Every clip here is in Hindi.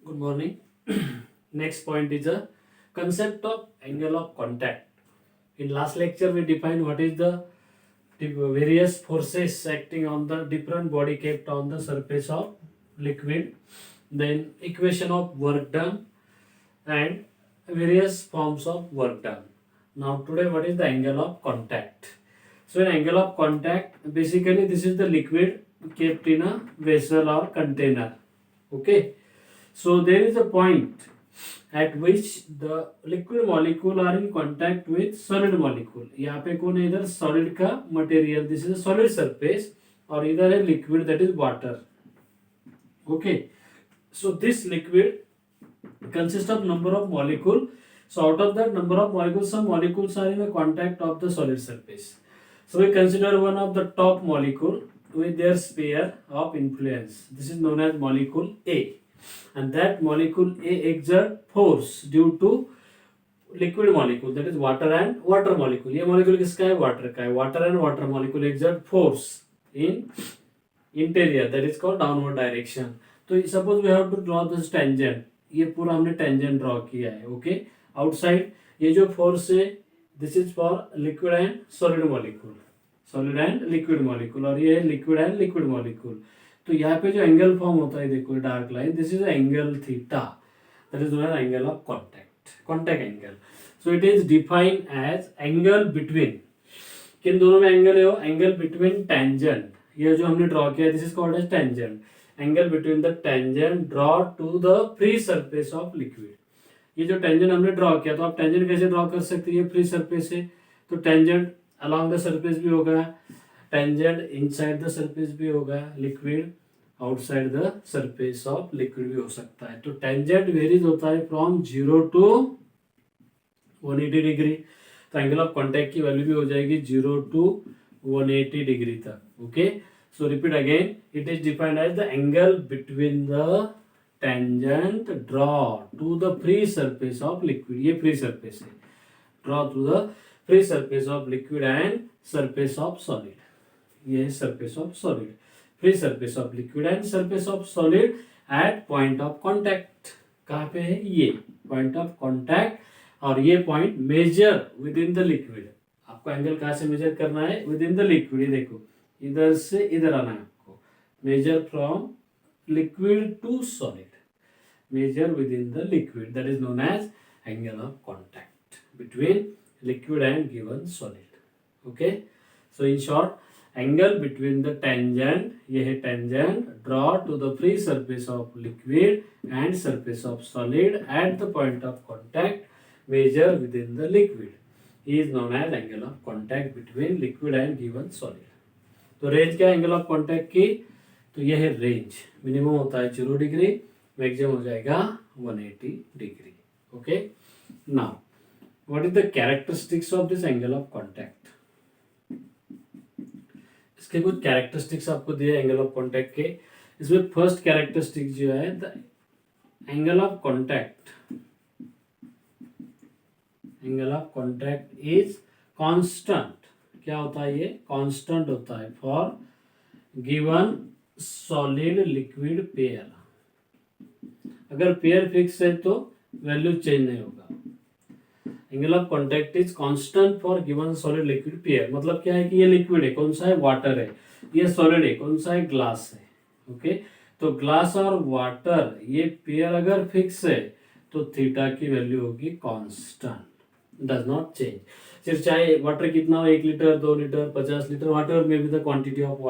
Good morning. Next point is a concept of angle of contact. In last lecture, we defined what is the various forces acting on the different body kept on the surface of liquid, then equation of work done, and various forms of work done. Now today, what is the angle of contact? So, an angle of contact, basically this is the liquid kept in a vessel or container. Okay. So there is a point at which the liquid molecule are in contact with solid molecule. यहाँ पे कौन है इधर solid का material, this is a solid surface, और इधर है liquid, that is water. Okay, so this liquid consists of number of molecule. So out of that number of molecules, some molecules are in the contact of the solid surface. So we consider one of the top molecule with their sphere of influence. This is known as molecule A. And that molecule A exert force due to liquid molecule, that is water and water molecule. ये molecule किसका है? Water का है. Water and water molecule exert force in interior, that is called downward direction. तो suppose we have to draw this tangent. ये पूरा हमने tangent draw किया है. Okay, outside ये जो force है, this is for liquid and solid molecule, solid and liquid molecule, और ये है liquid and liquid molecule. तो यहाँ पे जो एंगल फॉर्म होता है, देखो dark line, this is angle theta, that is known as angle of contact angle. So it is defined as angle between, किन दोनों में एंगल है वो? एंगल बिटवीन टेंजेंट, ये जो हमने ड्रॉ किया this is called as tangent. Angle between the tangent draw to the free surface of liquid. ये जो टेंजेंट हमने ड्रॉ किया, तो आप टेंजेंट कैसे ड्रॉ कर सकते हैं? फ्री सरफेस है तो टेंजेंट अलॉन्ग द सरफेस भी होगा, टेंजेंट इनसाइड द सरफेस भी होगा, liquid outside the surface of liquid भी हो सकता है. तो टेंजेंट वेरीज होता है फ्रॉम 0 to 180 डिग्री. तो एंगल ऑफ कॉन्टैक्ट की वैल्यू भी हो जाएगी 0 to 180 डिग्री तक. Okay, so repeat again, it is defined as the angle between the tangent draw to the free surface of liquid. ये फ्री सरफेस है, draw to the free surface of liquid and surface of solid. ये surface of solid, free surface of liquid and surface of solid at point of contact. कहाँ पे है? ये पॉइंट ऑफ कॉन्टैक्ट. और ये point measure within the liquid. आपको एंगल कहाँ से मेजर करना है? Within the liquid. ये देखो, इधर से इधर आना है आपको. Measure from liquid to solid, measure within the liquid, that is known as angle of contact between liquid and given solid. Okay, so in short, angle between the tangent, ये है tangent, draw to the free surface of liquid and surface of solid at the point of contact, measure within the liquid, is known as angle of contact between liquid and given solid. तो रेंज क्या है एंगल ऑफ कॉन्टैक्ट की? तो यह है रेंज. मिनिमम होता है 0 डिग्री, मैक्सिमम हो जाएगा 180 degree. Okay, now what is the characteristics of this angle of contact? इसके कुछ characteristics आपको दिए एंगल ऑफ कॉन्टैक्ट के. इसमें फर्स्ट कैरेक्टरिस्टिक जो है, the angle of contact, angle of contact is constant. क्या होता है ये? कांस्टेंट होता है for given solid liquid pair. अगर पेयर फिक्स है तो वैल्यू चेंज नहीं होगा. Angle of contact is constant for given solid liquid pair. मतलब क्या है कि ये लिक्विड है, कौन सा है? वाटर है. ये सॉलिड है, कौन सा है? ग्लास है. ओके, तो ग्लास और वाटर ये पेयर अगर फिक्स है तो थीटा की वैल्यू होगी कांस्टेंट, डज नॉट चेंज. सिर्फ चाहे वाटर कितना हो, 1 litre, 2 litre, 50 litre, whatever may be the quantity of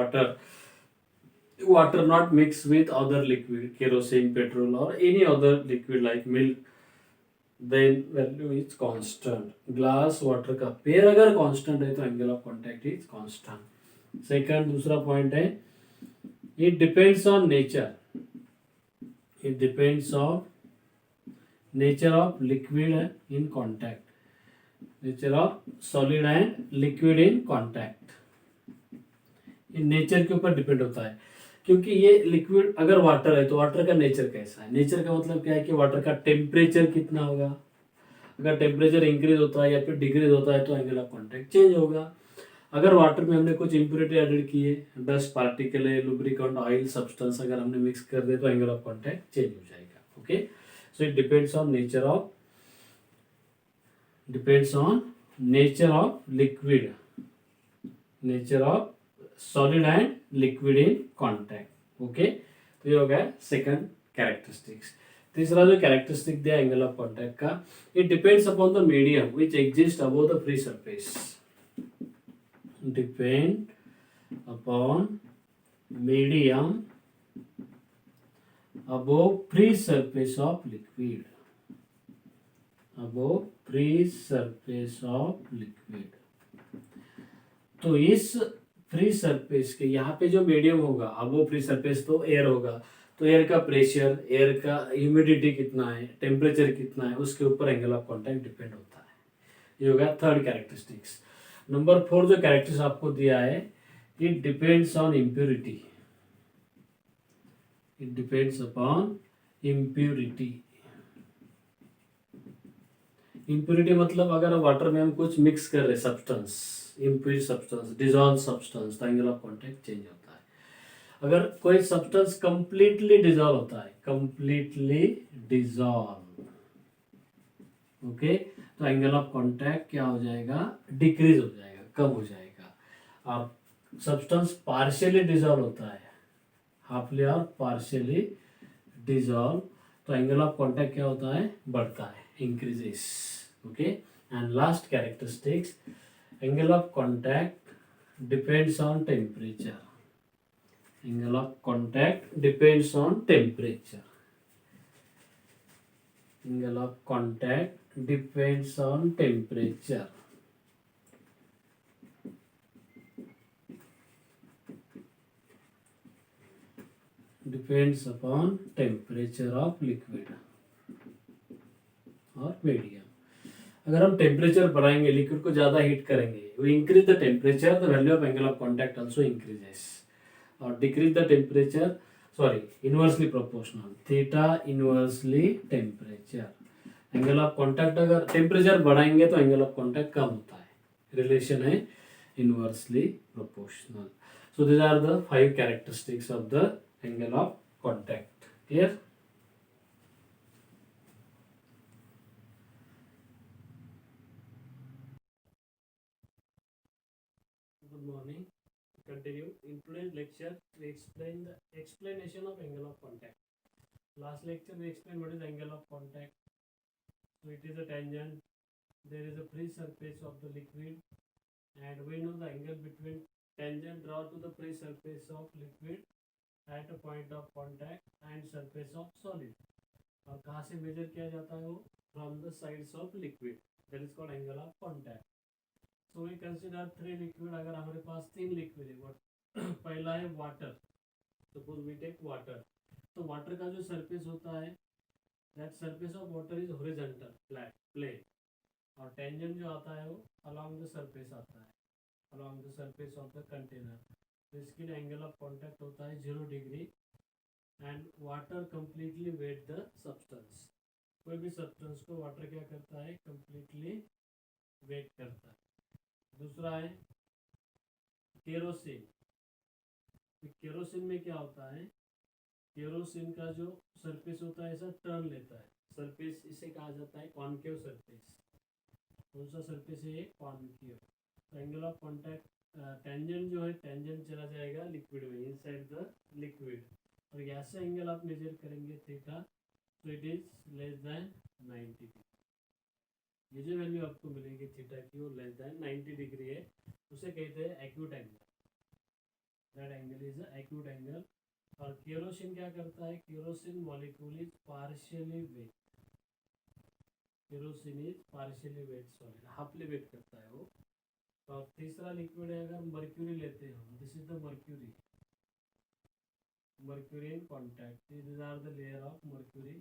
water not mixed with other liquid, kerosene, petrol or any other liquid like milk, then value is constant. Glass water का पेयर अगर कांस्टेंट है तो angle of contact is constant. Second, दूसरा पॉइंट है, it depends on nature. It depends on nature of liquid in contact, nature of solid and liquid in contact. ये नेचर के ऊपर डिपेंड होता है, क्योंकि ये लिक्विड अगर वाटर है तो वाटर का नेचर कैसा है? नेचर का मतलब क्या है कि वाटर का टेम्परेचर कितना होगा. अगर टेम्परेचर इंक्रीज होता है या फिर डिक्रीज होता है तो एंगल ऑफ कॉन्टैक्ट चेंज होगा. अगर वाटर में हमने कुछ इम्प्योरिटी एडेड की है, डस्ट पार्टिकल है, लुब्रिकेंट, ऑयल, सब्सटेंस अगर हमने मिक्स कर दे तो एंगल ऑफ कॉन्टैक्ट चेंज हो जाएगा. Okay, so it depends on nature of liquid, nature of solid and liquid in contact. Okay, तो ये हो गया सेकंड कैरेक्टरिस्टिक्स. तीसरा जो कैरेक्टरिस्टिक दिया एंगल ऑफ कॉन्टैक्ट का, it depends upon the medium which exist above the free surface. Depend upon medium above free surface of liquid, above free surface of liquid. तो इस फ्री सरफेस के यहाँ पे जो मीडियम होगा, अबो फ्री सरफेस तो एयर होगा, तो एयर का प्रेशर, एयर का ह्यूमिडिटी कितना है, टेम्परेचर कितना है, उसके ऊपर एंगल ऑफ कॉन्टैक्ट डिपेंड होता है. ये होगा थर्ड कैरेक्टरिस्टिक्स. नंबर 4 जो कैरेक्टरिस्टिक्स आपको दिया है, it depends on impurity. It depends upon impurity. Impurity मतलब अगर वाटर में हम कुछ मिक्स कर रहे substance, impure substance, dissolve substance, तो एंगल ऑफ कॉन्टैक्ट चेंज होता है. अगर कोई सब्सटेंस कंप्लीटली डिजॉल्व होता है, कंप्लीटली डिजॉल्व, ओके, तो एंगल ऑफ कॉन्टैक्ट क्या हो जाएगा, डिक्रीज हो जाएगा, कम हो जाएगा. और सब्सटेंस पार्शियली डिजॉल्व होता है, हाफली और पार्शियली डिजॉल्व, तो एंगल ऑफ कॉन्टैक्ट क्या होता है, बढ़ता है, increases. Okay, and last characteristics, angle of contact depends on temperature. Angle of contact depends on temperature. Angle of contact depends on temperature. Depends upon temperature of liquid और मीडियम. अगर हम टेम्परेचर बढ़ाएंगे, लिक्विड को ज़्यादा हीट करेंगे, we increase the temperature, the value of angle of contact also increases. और decrease the temperature, sorry, inversely proportional, theta inversely temperature. Angle of contact अगर टेम्परेचर बढ़ाएंगे तो एंगल ऑफ कॉन्टैक्ट कम होता है, रिलेशन है inversely proportional. So these are the 5 characteristics of the angle of contact. Clear? Good morning. Continue. In today's lecture, we explain the explanation of angle of contact. Last lecture we explained what is angle of contact. So it is a tangent. There is a free surface of the liquid, and we know the angle between tangent draw to the free surface of liquid at a point of contact and surface of solid. और कहाँ से मेजर किया जाता है वो, from the sides of liquid, that is called angle of contact. So we consider 3 liquid. अगर हमारे पास 3 लिक्विड है, पहला है water, suppose we take water, तो वाटर का जो सरफेस होता है, that surface of water is horizontal, flat, plane, और टेंजेंट जो आता है वो अलोंग द सरफेस आता है, along the surface of the container. तो इसके लिए एंगल ऑफ कॉन्टैक्ट होता है 0 degree. And water completely wet the substance. कोई भी सब्सटेंस को वाटर क्या करता है, कंप्लीटली वेट करता है. दूसरा है केरोसिन. केरोसिन में क्या होता है, केरोसिन का जो सरफेस होता है ऐसा टर्न लेता है, सरफेस इसे कहा जाता है कॉनकेव सरफेस. कौन सा सरफेस है ये, concave. Angle of contact, tangent जो है, टेंजेंट चला जाएगा लिक्विड में, इनसाइड द लिक्विड, और यहाँ से एंगल आप मेजर करेंगे थीटा, तो it is less than 90 degree. ये जो वैल्यू आपको मिलेगी थीटा की, वो लेस देन 90 डिग्री है, उसे कहते हैं acute angle. That angle is acute angle. और केरोसिन क्या करता है, kerosene molecule is partially wet. Kerosene is partially wet solid, halfly wet करता है वो. और तीसरा लिक्विड है, अगर मर्क्यूरी लेते हैं हम, this is the mercury, mercury in contact. These are the layer of mercury,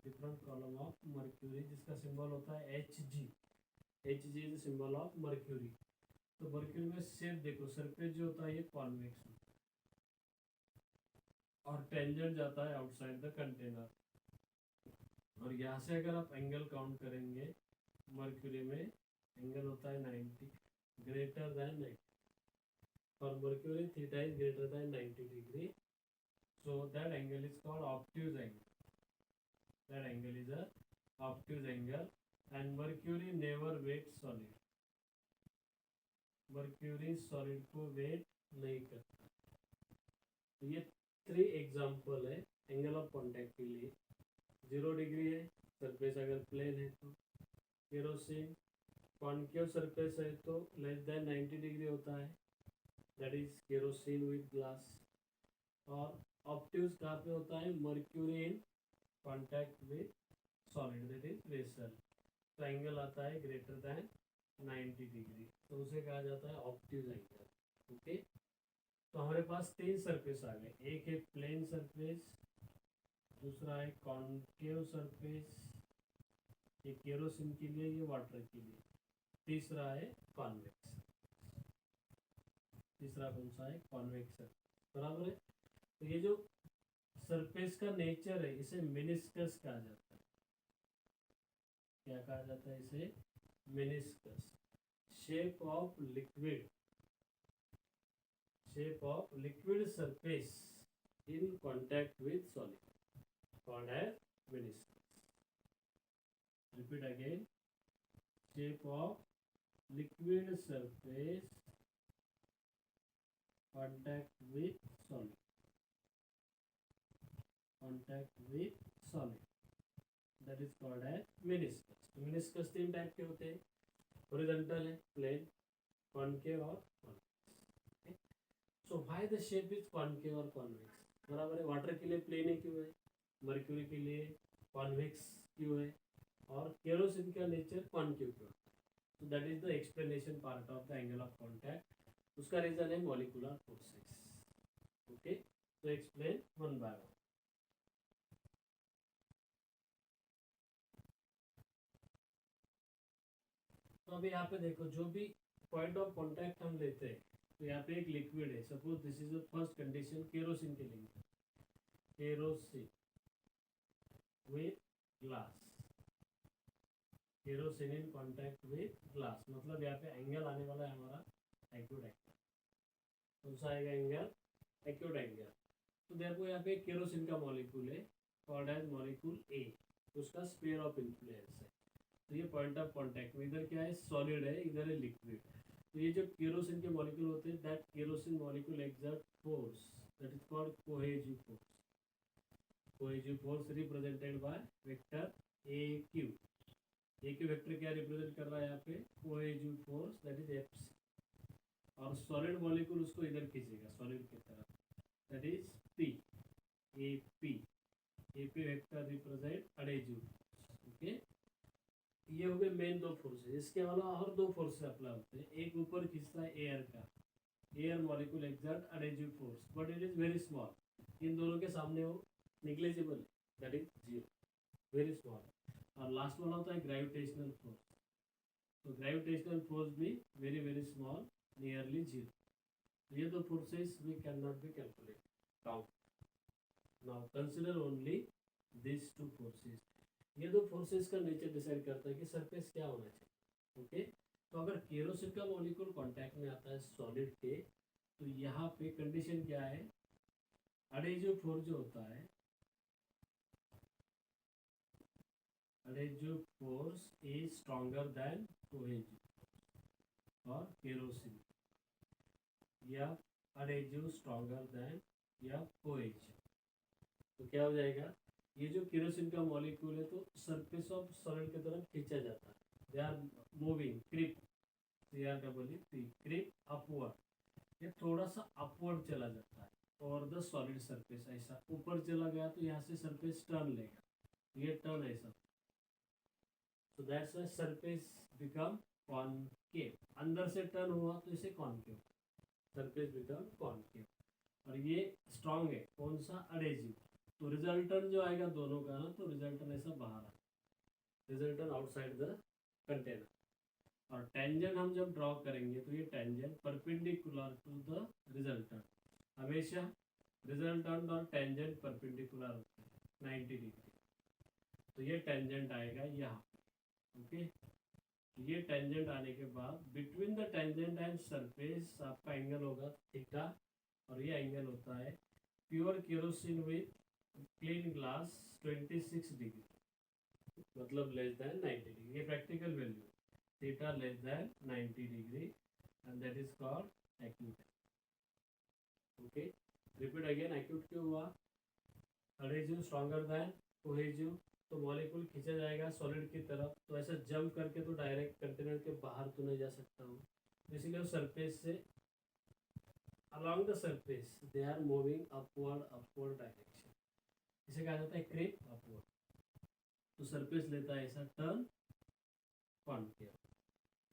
different column of mercury, जिसका सिंबल होता है Hg. Hg is the symbol of mercury. तो मर्क्यूरी में शेप देखो, सरफेस जो होता है ये कॉन्वेक्स होता है, और टेंजेंट जाता है आउटसाइड द कंटेनर. और यहाँ से अगर आप एंगल काउंट करेंगे, मर्क्यूरी में एंगल होता है 90, greater than 90. For mercury theta is greater than 90 degree. So that angle is called obtuse angle. that angle is a obtuse angle. And mercury never weight solid, mercury solid को वेट नहीं करता. तो ये 3 एग्जाम्पल है एंगल ऑफ कांटेक्ट के लिए. 0 डिग्री है सरफेस अगर प्लेन है तो. केरोसिन कॉन्केव सरफेस है तो लेस देन 90 डिग्री होता है, that is kerosene with glass. और ऑप्टिव्स कहाँ पे होता है? Mercury in contact with solid, that is vessel. तो एंगल आता है ग्रेटर देन 90 डिग्री, तो उसे कहा जाता है ऑप्टिव एंगल. ओके, तो हमारे पास 3 सरफेस आ गए. एक है प्लेन सरफेस, दूसरा है कॉन्केव सरफेस, ये केरोसिन के लिए, ये वाटर के लिए. तीसरा है कॉन्वेक्स. तीसरा कौन सा है? Convex surface. बराबर है. तो ये जो सरफेस का नेचर है इसे मेनिस्कस कहा जाता है. क्या कहा जाता है इसे? Meniscus. Shape of liquid, shape of liquid surface in contact with solid called as meniscus. Repeat again. Shape of liquid surface contact with solid, contact with solid, that is called as meniscus. तो मेनिस्कस 3 टाइप के होते हैं. हॉरिजॉन्टल है, प्लेन, कॉन्केव और convex. So why the shape is concave और कॉन्वेक्स? बराबर है. वाटर के लिए प्लेन है क्यों है, मर्क्यूरी के लिए कॉन्वेक्स क्यों है, और केरोसिन का नेचर कॉन्केव क्यों है. तो that is the explanation part of the angle of contact. उसका रीजन है मॉलिक्यूलर फोर्सेस. ओके, तो एक्सप्लेन वन बाय वन. तो अभी यहाँ पे देखो, जो भी पॉइंट ऑफ कांटेक्ट हम लेते हैं, तो यहाँ पे एक लिक्विड है. Suppose this is the first condition, kerosene के लिए. Kerosene with glass, kerosene in contact with glass, मतलब यहाँ पे एंगल आने वाला है हमारा एक्यूट एंगल. कौन सा आएगा एंगल? Acute angle. तो देखो यहाँ पे केरोसिन का मॉलिक्यूल है कॉल्ड एज मॉलिक्यूल ए, उसका स्फीयर ऑफ इन्फ्लुएंस है. तो ये पॉइंट ऑफ कांटेक्ट में इधर क्या है? सॉलिड है, इधर है लिक्विड. तो ये जो केरोसिन के मॉलिक्यूल होते हैं, that kerosene molecule exert force, that is called cohesive force. Cohesive force represented by vector A Q. A Q vector क्या रिप्रेजेंट कर रहा है यहाँ पे? Cohesive force, that is F. और सॉलिड मॉलिक्यूल उसको इधर खींचेगा सॉलिड की तरफ, that is P, A P. A P vector represent adhesive. Okay, ये हो गए मेन 2 फोर्सेस. इसके अलावा और 2 फोर्सेस अप्लाई होते हैं. एक ऊपर खींचता है एयर का, air molecule exert adhesive force, but it is very small. इन दोनों के सामने वो निग्लेजिबल है, दैट इज 0, वेरी स्मॉल. और लास्ट वाला होता है ग्रेविटेशनल फोर्स. तो ग्रेविटेशनल फोर्स भी वेरी वेरी स्मॉल, नियरली 0. ये 2 forces we can not be calculate count. Now consider only this 2 forces. ये 2 फोर्सेस का नेचर डिसाइड करता है कि सरफेस क्या होना चाहिए. ओके, तो अगर केरोसिन का मॉलिक्यूल कांटेक्ट में आता है सॉलिड के, तो यहाँ पे कंडीशन क्या है? अडेजिव फोर्स जो होता है, adhesive force is stronger than cohesive. और केरोसिन या अडेजिव स्ट्रॉन्गर देन या कोहेसिव. तो क्या हो जाएगा? ये जो केरोसिन का मॉलिक्यूल है तो सरफेस ऑफ सॉलिड की तरफ खींचा जाता है. They are moving, creep, creep upward. ये थोड़ा सा अपवर्ड चला जाता है और द सॉलिड सरफेस ऐसा ऊपर चला गया तो यहाँ से सरफेस टर्न लेगा, ये टर्न ऐसा. So that's why surface become concave. अंदर से टर्न हुआ तो इसे कॉनकेव, सरफेस बिकम कॉनकेव. और ये स्ट्रॉन्ग है, कौन सा? अडेजिव. तो रिजल्टेंट जो आएगा दोनों का ना, तो रिजल्टेंट ऐसा बाहर आएगा, रिजल्टेंट आउटसाइड द कंटेनर. और टेंजेंट हम जब ड्रॉ करेंगे तो ये tangent perpendicular to the resultant. हमेशा रिजल्टेंट और टेंजेंट परपेंडिकुलर होते हैं 90 डिग्री. तो ये टेंजेंट आएगा यहाँ. ओके, ये टेंजेंट आने के बाद between the tangent and surface आपका एंगल होगा थीटा. और ये एंगल होता है pure kerosene with clean glass 26 degree. मतलब लेस देन 90 डिग्री, ये practical value, theta less than 90 degree and that is called acute. Okay, repeat again, acute क्यों हुआ? एडहेसिव स्ट्रॉन्गर देन कोहेसिव, तो मॉलिक्यूल खींचा जाएगा सॉलिड की तरफ, तो ऐसा जंप करके तो डायरेक्ट कंटेनर के बाहर तो नहीं जा सकता हूँ, इसलिए वो सरफेस से along the surface they are moving upward direction, इसे कहा जाता है क्रीप अपवर्ड। तो सरफेस लेता है ऐसा turn concave,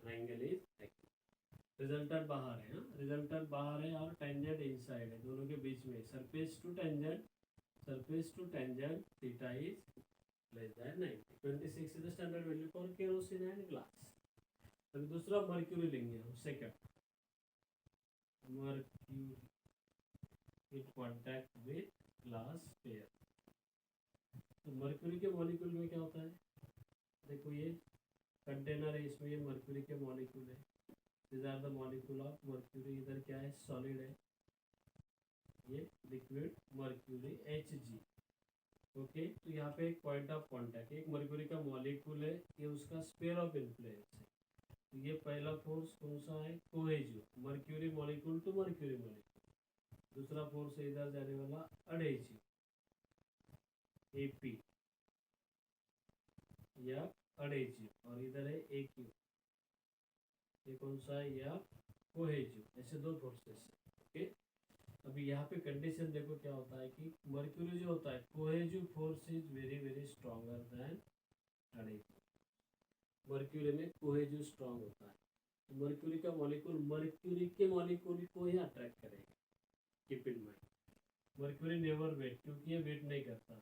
angle is acute. Resultant बाहर है, रिजल्टेंट बाहर है और टेंजेंट इनसाइड है, दोनों के बीच में surface to tangent, surface to tangent theta is less than 90। 26 is the standard value for kerosene and glass। अभी दूसरा मर्क्यूरी लेंगे हम, second mercury in contact with glass pair. तो मर्क्यूरी के मॉलिक्यूल में क्या होता है, देखो ये कंटेनर है, इसमें ये मर्क्यूरी के मॉलिक्यूल है, this are the molecule of mercury. इधर क्या है, सॉलिड है, ये लिक्विड मर्क्यूरी Hg। ओके, तो यहाँ पे एक पॉइंट ऑफ कांटेक्ट, एक मर्क्यूरी का मॉलिक्यूल है, ये उसका स्फीयर ऑफ इन्फ्लुएंस है। तो ये पहला फोर्स कौन सा है, cohesive, mercury molecule to mercury molecule. दूसरा फोर्स है इधर जाने वाला एडहेसिव, Ap या एडहेसिव, और इधर है Aq, ये कौन सा है, या कोहेसिव। ऐसे दो फोर्सेस है। ओके, अभी यहाँ पे कंडीशन देखो क्या होता है कि मर्क्यूरी जो होता है, cohesive force is very very stronger than adhesive. Mercury में कोहेसिव स्ट्रॉन्ग होता है, तो मर्क्यूरी का मॉलिक्यूल मर्क्यूरी के मॉलिक्यूल को ही अट्रैक्ट करेगा। Keep in mind, mercury never wet, क्योंकि ये वेट नहीं करता,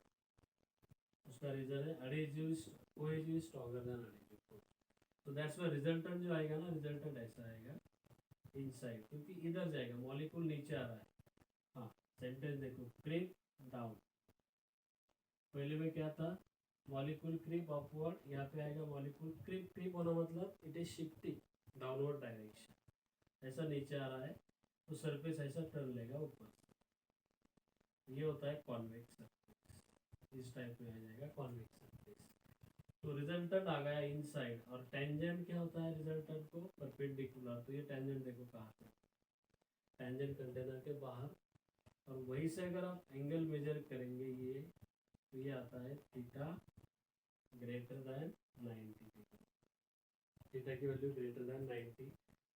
उसका रीजन है adhesive, cohesive stronger than adhesive. तो दैट्स व्हाई रिजल्टेंट जो आएगा ना, रिजल्टेंट ऐसा आएगा इनसाइड, क्योंकि इधर जाएगा, मॉलिक्यूल नीचे आ रहा है। हाँ, सेंटेंस देखो, क्रीप डाउन, पहले में क्या था, मॉलिक्यूल क्रीप अपवर्ड, यहाँ पे आएगा मॉलिक्यूल क्रीप, क्रीप होना मतलब it is shifting downward direction, ऐसा नीचे आ रहा है, तो सरफेस ऐसा टर्न लेगा ऊपर, ये होता है कॉन्वेक्स सरफेस, इस टाइप में आ जाएगा कॉन्वेक्स सरफेस। तो रिजल्टेंट आ गया इनसाइड, और टेंजेंट क्या होता है रिजल्टेंट को, परपेंडिकुलर, तो ये टेंजेंट देखो कहाँ पे, टेंजेंट कंटेनर के बाहर, और वहीं से अगर आप एंगल मेजर करेंगे ये, तो ये आता है theta greater than 90 degree, theta की वैल्यू ग्रेटर देन 90,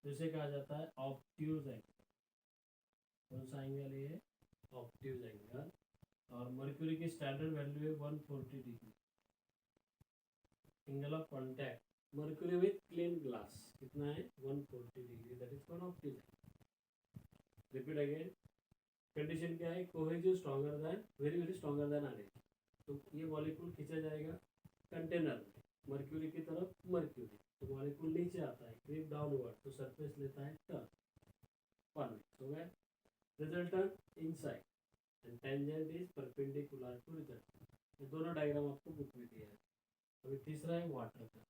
जिसे कहा जाता है ऑब्ट्यूज एंगल। कौन सा एंगल है ये, ऑब्ट्यूज एंगल। और मर्क्यूरी की स्टैंडर्ड वैल्यू है 140 degree, angle of contact mercury with clean glass कितना है, 140 degree, that is called obtuse angle. Repeat again, condition क्या है, cohesive stronger then, very very stronger than adhesive. तो ये मॉलिक्यूल खींचा जाएगा कंटेनर में मर्क्यूरी की तरफ, मर्क्यूरी, तो मॉलिक्यूल नीचे आता है क्रीप डाउनवर्ड, तो सरफेस लेता है टर्न कॉन्वेक्स, हो गया। Resultant inside and tangent is perpendicular to resultant. ये दोनों डायग्राम आपको बुक में दिया है। अभी तीसरा है वाटर का,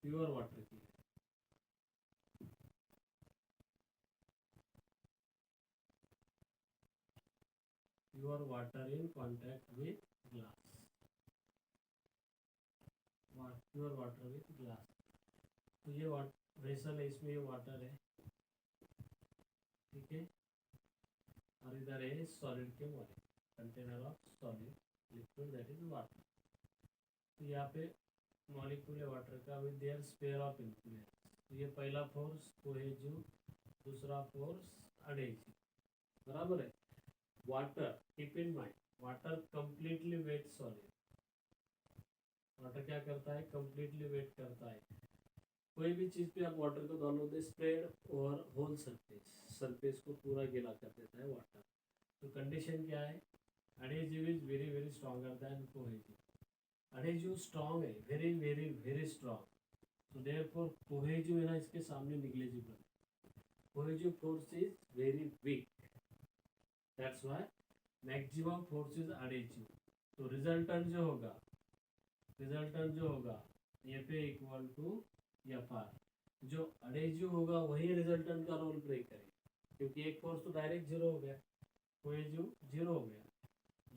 प्योर वाटर की, pure water in contact with glass, pure water with glass. तो ये वेसल है, इसमें ये वाटर है, ठीक है, और इधर है सॉलिड के molecule, container of solid liquid that is water. तो यहाँ पे मॉलिक्यूल है वाटर का with their sphere of influence. तो ये पहला फोर्स कोहेसिव, दूसरा फोर्स एडहेसिव, बराबर है। Water, keep in mind, water completely wet solid, water क्या करता है, कंप्लीटली वेट करता है। कोई भी चीज़ पे आप वाटर को डालोगे, spread over whole surface, surface को पूरा गीला कर देता है वाटर। तो कंडीशन क्या है, adhesive is very very stronger than cohesive, adhesive strong है, वेरी वेरी वेरी स्ट्रॉन्ग, तो देयरफॉर कोहेसिव है ना इसके सामने निग्लेजिबल है, cohesive force is very weak, that's why maximum force is adhesive. तो रिजल्टेंट जो होगा ये पे इक्वल टू एफ आर, जो एडहेसिव होगा वही रिजल्टेंट का रोल प्ले करेगा, क्योंकि एक फोर्स तो डायरेक्ट जीरो हो गया, कोहेसिव जीरो हो गया,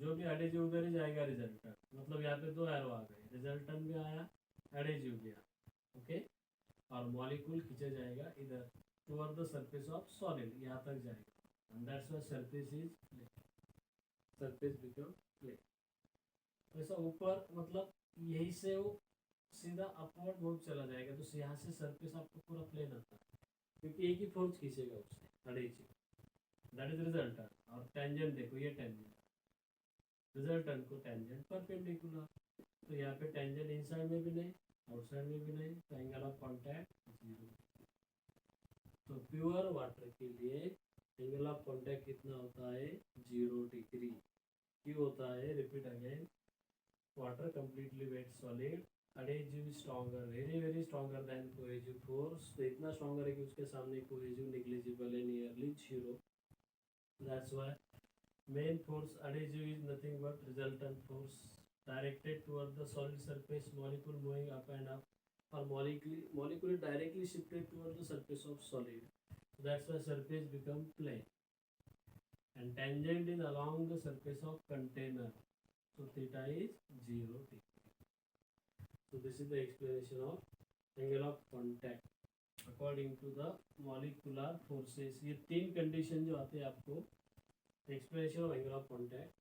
जो भी एडिजिव उधर ही जाएगा रिजल्टेंट, मतलब यहाँ पे दो एरो आ गए, रिजल्टेंट भी आया, एडिजिव भी आया, ओके। और मॉलिक्यूल खींचा जाएगा इधर toward the surface of solid, यहाँ तक जाएगा, and that's why surface is plane, surface become plane. वैसा ऊपर मतलब यही से वो सीधा अपवर्ड मोड चला जाएगा, तो यहाँ से सरफेस आपको पूरा प्लेन आता है, क्योंकि एक ही फोर्स खींचेगा उससे, एडिजिव, दैट इज रिजल्टेंट। और टेंजेंट देखो, ये टेंजेंट, रिजल्टेंट को टेंजेंट परपेंडिकुलर, तो यहाँ पे टेंजेंट इनसाइड में भी नहीं, आउटसाइड में भी नहीं, तो एंगल ऑफ कांटेक्ट 0। तो प्योर वाटर के लिए एंगल ऑफ कांटेक्ट कितना होता है, 0 डिग्री। क्यों होता है, repeat again, water completely wet solid, adhesive stronger, very very stronger than cohesive force, तो इतना stronger है कि उसके सामने cohesive negligible है, nearly 0। That's why main force adhesive is nothing but resultant force directed toward the solid surface, molecule moving up and up, or molecule directly shifted toward the surface of solid. So that's why surface become plane, and tangent is along the surface of container, so theta is 0 degree. So this is the explanation of angle of contact according to the molecular forces। ये तीन कंडीशन जो आते हैं आपको explanation of angle of contact,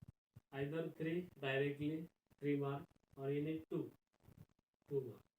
either 3 directly 3 mark, or you need 2 mark।